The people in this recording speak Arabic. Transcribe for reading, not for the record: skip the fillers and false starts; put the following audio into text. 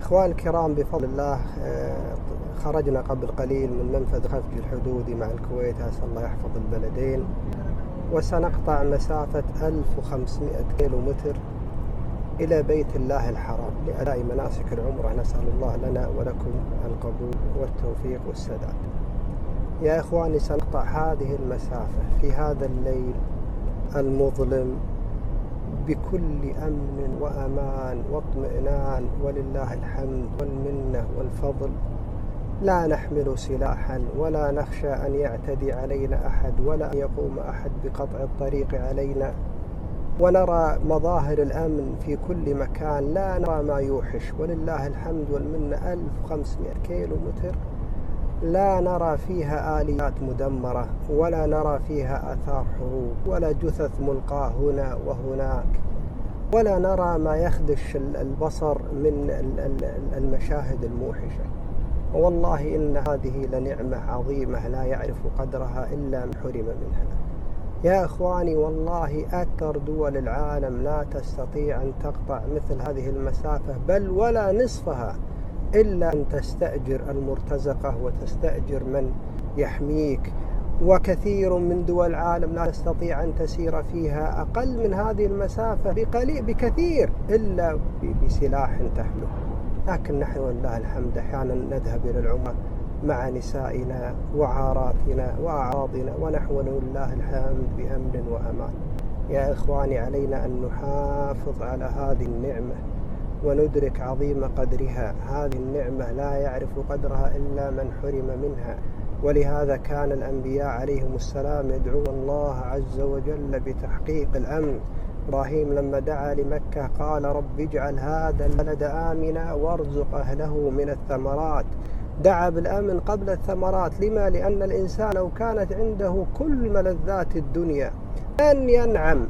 إخوان الكرام، بفضل الله خرجنا قبل قليل من منفذ خفج الحدودي مع الكويت، أسأل الله يحفظ البلدين، وسنقطع مسافة 1500 كيلومتر إلى بيت الله الحرام لأداء مناسك العمرة. نسأل الله لنا ولكم القبول والتوفيق والسداد. يا إخواني، سنقطع هذه المسافة في هذا الليل المظلم بكل أمن وأمان واطمئنان، ولله الحمد والمنة والفضل. لا نحمل سلاحا ولا نخشى أن يعتدي علينا أحد ولا أن يقوم أحد بقطع الطريق علينا، ونرى مظاهر الأمن في كل مكان، لا نرى ما يوحش ولله الحمد والمنة. 1500 كيلومتر لا نرى فيها آليات مدمرة، ولا نرى فيها آثار حروب، ولا جثث ملقاة هنا وهناك، ولا نرى ما يخدش البصر من المشاهد الموحشة. والله إن هذه لنعمة عظيمة لا يعرف قدرها إلا من حرم منها. يا إخواني، والله أكثر دول العالم لا تستطيع أن تقطع مثل هذه المسافة، بل ولا نصفها، إلا أن تستأجر المرتزقة وتستأجر من يحميك. وكثير من دول العالم لا تستطيع أن تسير فيها أقل من هذه المسافة بكثير إلا بسلاح تحمله. لكن نحن ولله الحمد أحيانا نذهب إلى العمرة مع نسائنا وعاراتنا وأعراضنا، ونحن ولله الحمد بأمن وأمان. يا إخواني، علينا أن نحافظ على هذه النعمة وندرك عظيم قدرها. هذه النعمة لا يعرف قدرها إلا من حرم منها، ولهذا كان الأنبياء عليهم السلام يدعون الله عز وجل بتحقيق الأمن. إبراهيم لما دعا لمكة قال: رب اجعل هذا البلد آمنا وارزق أهله من الثمرات. دعا بالأمن قبل الثمرات. لما؟ لأن الإنسان لو كانت عنده كل ملذات الدنيا لن ينعم